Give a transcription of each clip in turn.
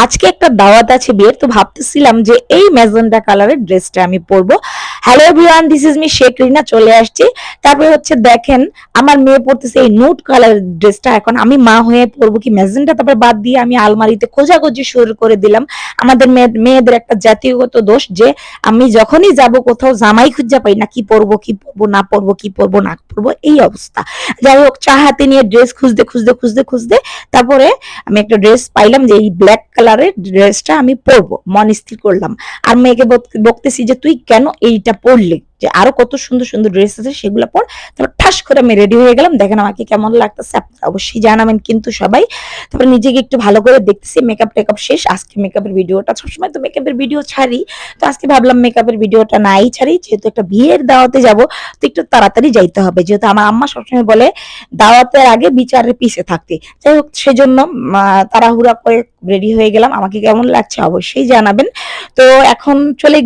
আজকে একটা দাওয়াত আছে বিয়ের, তো ভাবতেছিলাম যে এই ম্যাজেন্টা কালারের ড্রেসটা আমি পরবো। Hello everyone, this is me Sheikh Rina, চলে আসছি। তারপরে হচ্ছে দেখেন আমার মেয়ে পরতেছে এই নুট কালার ড্রেসটা। এখন আমি মা হয়ে পরবো কি ম্যাজেন্টা, তারপরে বাদ দিয়ে আমি আলমারিতে খোঁজাখুঁজি শুরু করে দিলাম। আমাদের মেয়েদের একটা জাতিগত দোষ যে আমি যখনই যাব কোথাও জামাই খুঁজে পাই না, কি পরবো কি পরবো না পরবো, কি পরবো না পরবো, এই অবস্থা। যাই হোক, চা হাতে নিয়ে ড্রেস খুঁজতে খুঁজতে খুঁজতে খুঁজতে তারপরে আমি একটা ড্রেস পাইলাম যে এই ব্ল্যাক কালারের ড্রেসটা আমি পরবো, মন স্থির করলাম। আর মেয়েকে বকতেছি যে তুই কেন এইটা পরলি, যে আরো কত সুন্দর সুন্দর ড্রেস আছে সেগুলো পর। তারপর ঠাস করে আমি রেডি হয়ে গেলাম। দেখেন আমাকে কেমন লাগতেছে, আপনারা অবশ্যই জানাবেন কিন্তু সবাই। তারপর নিজেকে একটু ভালো করে দেখতেছি, মেকআপ টেকআপ শেষ। আজকে মেকআপের ভিডিওটা, সবসময় তো মেকআপের ভিডিও ছাড়ি, তো আজকে ভাবলাম মেকআপের ভিডিওটা নাই ছাড়ি, যেহেতু একটা বিয়ের দাওয়াতে যাব, তো একটু তাড়াতাড়ি যাইতে হবে, যেহেতু আমার আম্মা সবসময় বলে দাওয়াতের আগে বিচারের পিছে থাকতে। যাই হোক, সেজন্য তাড়াহুড়া করে রেডি হয়ে গেলাম। আমাকে কেমন লাগছে অবশ্যই জানাবেন। তো এখন চলে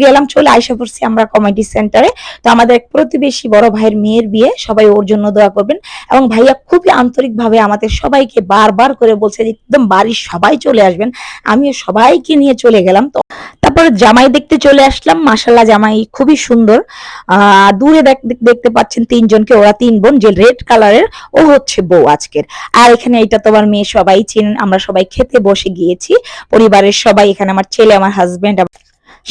আইসা পড়ছি আমরা কমিউনিটি সেন্টারে। তো আমাদের এক প্রতিবেশী বড় ভাইয়ের মেয়ের বিয়ে, সবাই ওর জন্য দোয়া করবেন। এবং ভাইয়া খুবই আন্তরিক ভাবে আমাদের সবাইকে বারবার করে বলছে যে একদম বাড়ির সবাই চলে আসবেন। আমিও সবাইকে নিয়ে চলে গেলাম। তো তারপরে জামাই দেখতে চলে আসলাম। মাশাল্লাহ, জামাই খুবই সুন্দর। দূরে দেখতে পাচ্ছেন তিনজনকে, ওরা তিন বোন, যে রেড কালারের ও হচ্ছে বউ আজকের। আর এখানে এটা তোমার মেয়ে, সবাই চিনেন। আমরা সবাই খেতে বসে গিয়েছি, পরিবারের সবাই। এখানে আমার ছেলে, আমার হাজবেন্ড,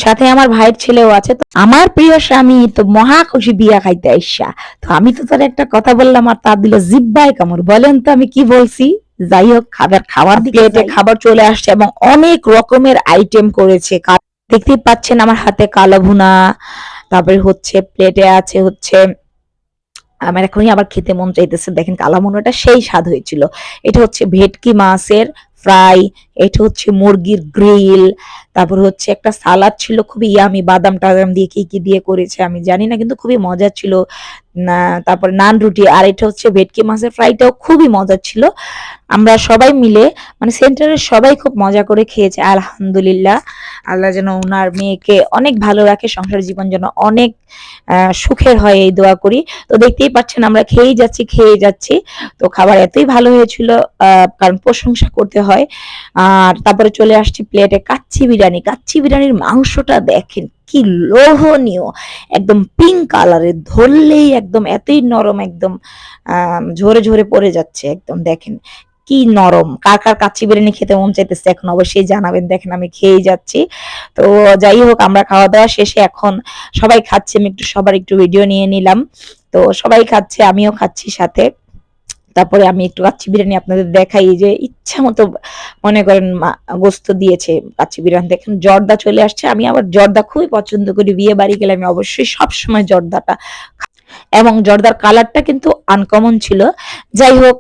সাথে আমার ভাইয়ের ছেলেও আছে। তো আমার প্রিয় স্বামী তো মহা খুশি বিয়া খাইতে আইসা। তো আমি তো তার একটা কথা বললাম আর তা দিল জিব্বায় কামড়। বলেন তো আমি কি বলছি? যাই হোক, খাবার প্লেটে খাবার চলে আসছে এবং অনেক রকমের আইটেম করেছে। দেখতেই পাচ্ছেন আমার হাতে কালো ভুনা, তারপরে হচ্ছে প্লেটে আছে হচ্ছে, আমার এখনই আবার খেতে মন চাইতেছে। দেখেন কালা ভুনাটা সেই স্বাদ হয়েছিল। এটা হচ্ছে ভেটকি মাছের ফ্রাই, এটা হচ্ছে মুরগির গ্রিল, তারপর হচ্ছে একটা সালাদ ছিল খুবই ইয়ামি, বাদাম টাদাম দিয়ে কি কি দিয়ে করেছে আমি জানি না, কিন্তু খুবই মজা ছিল। না, তারপর নান রুটি। আর এটা হচ্ছে ভেটকি মাছের ফ্রাইটাও খুবই মজা ছিল। আমরা সবাই মিলে, মানে সেন্টারের সবাই খুব মজা করে খেয়েছে আলহামদুলিল্লাহ। আল্লাহ যেন ওনার মেয়েকে অনেক ভালো রাখে, সংসার জীবন যেন অনেক সুখের হয়, এই দোয়া করি। তো দেখতেই পাচ্ছেন আমরা খেয়েই যাচ্ছি। তো খাবার এতই ভালো হয়েছিল, কারণ প্রশংসা করতে হয়। আর তারপরে চলে আসছি প্লেটে কাচ্চি বিরিয়ানি। কাচ্চি বিরিয়ানির মাংসটা দেখেন কি লোভনীয়, একদম পিঙ্ক কালারের, ধরলেই একদম এতই নরম, একদম ঝরে ঝরে পড়ে যাচ্ছে একদম। দেখেন কি নরম। কার কার কাচ্চি বিরিয়ানি খেতে মন চাইতেছে এখন অবশ্যই জানাবেন। দেখেন আমি খেয়েই যাচ্ছি। তো যাই হোক, আমরা খাওয়া দাওয়া শেষে এখন সবাই খাচ্ছে, আমি একটু সবার একটু ভিডিও নিয়ে নিলাম। তো সবাই খাচ্ছে, আমিও খাচ্ছি সাথে। তারপরে আমি একটু কাচ্চি বিরিয়ানি আপনাদের দেখাই, যে ইচ্ছা মতো মনে করেন গোস্ত দিয়েছে কাচ্চি বিরিয়ানি। দেখেন জর্দা চলে আসছে। আমি আবার জর্দা খুবই পছন্দ করি, বিয়ে বাড়ি গেলে আমি অবশ্যই সবসময় জর্দাটা, এবং জর্দার কালারটা কিন্তু আনকমন ছিল। যাই হোক,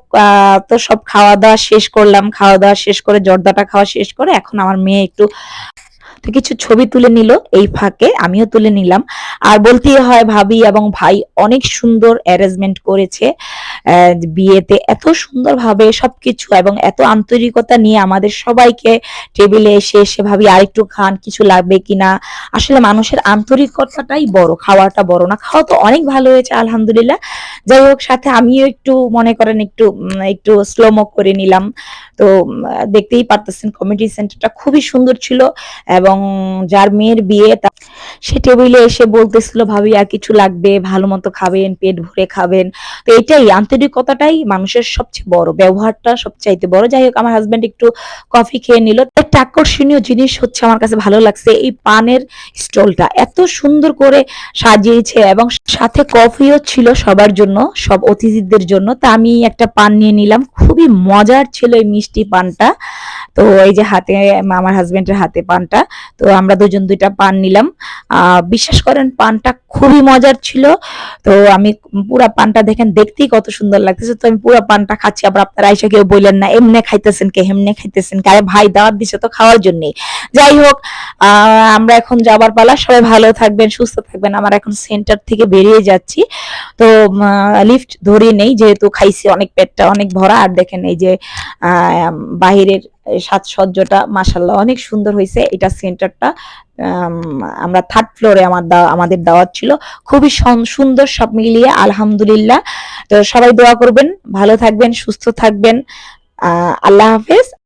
তো সব খাওয়া দাওয়া শেষ করলাম। খাওয়া দাওয়া শেষ করে জর্দাটা খাওয়া শেষ করে এখন আমার মেয়ে একটু তো কিছু ছবি তুলে নিল, এই ফাঁকে আমিও তুলে নিলাম। আর বলতেই হয় ভাবি এবং ভাই অনেক সুন্দর অ্যারেঞ্জমেন্ট করেছে বিয়েতে, এত সুন্দরভাবে সবকিছু এবং এত আন্তরিকতা নিয়ে আমাদের সবাইকে টেবিলে এসে এসে ভাবি আরেকটু খান, কিছু লাগবে কিনা। আসলে মানুষের আন্তরিকতাটাই বড়, খাওয়াটা বড় না। খাওয়া তো অনেক ভালো হয়েছে আলহামদুলিল্লাহ। যাই হোক, সাথে আমিও একটু মনে করেন একটু স্লোমো করে নিলাম। তো দেখতেই পারতেছেন কমিউনিটি সেন্টারটা খুবই সুন্দর ছিল। এবং যার মেয়ের বিয়ে সে টেবিলে এসে বলতেছিল ভাবি আর কিছু লাগবে, ভালো মতো খাবেন, পেট ভরে খাবেন। তো এটাই আন্তরিকতাটাই মানুষের সবচেয়ে বড়, ব্যবহারটা সবচাইতে বড়। যাই হোক, আমার হাজবেন্ড একটু কফি খেয়ে নিল। একটা আকর্ষণীয় জিনিস হচ্ছে আমার কাছে ভালো লাগছে, এই পানের স্টলটা এত সুন্দর করে সাজিয়েছে এবং সাথে কফিও ছিল সবার জন্য, সব অতিথিদের জন্য। তা আমি একটা পান নিয়ে নিলাম, খুবই মজার ছিল এই মিষ্টি পানটা। তো এই যে হাতে আমার হাজবেন্ডের হাতে পানটা, তো আমরা দুজন দুইটা পান নিলাম। বিশ্বাস করেন পানটা খুবই মজার ছিল। তো আমি পুরা পানটা দেখেন, দেখতেই কত সুন্দর লাগতেছে। তো আমি পুরা পানটা খাচ্ছি। আবার আপনারা আইসা কেউ বললেন না এমনে খাইতেছেন কে, হেমনে খাইতেছেন কে, আরে ভাই দাওয়াত দিছে তো খাওয়ার জন্যই। যাই হোক, আমরা এখন যাবার পালা। সবাই ভালো থাকবেন, সুস্থ থাকবেন। আমার এখন সেন্টার থেকে বেরিয়ে যাচ্ছি। তো লিফট ধরে নেই, যেহেতু খাইছি অনেক, পেটটা অনেক ভরা। আর দেখেন এই যে বাহিরের সাজসজ্জাটা মাশাআল্লাহ অনেক সুন্দর হয়েছে। এটা সেন্টারটা আমরা থার্ড ফ্লোরে আমাদের দাওয়াত ছিল। খুবই সুন্দর সব মিলিয়ে আলহামদুলিল্লাহ। তো সবাই দোয়া করবেন, ভালো থাকবেন, সুস্থ থাকবেন। আল্লাহ হাফেজ।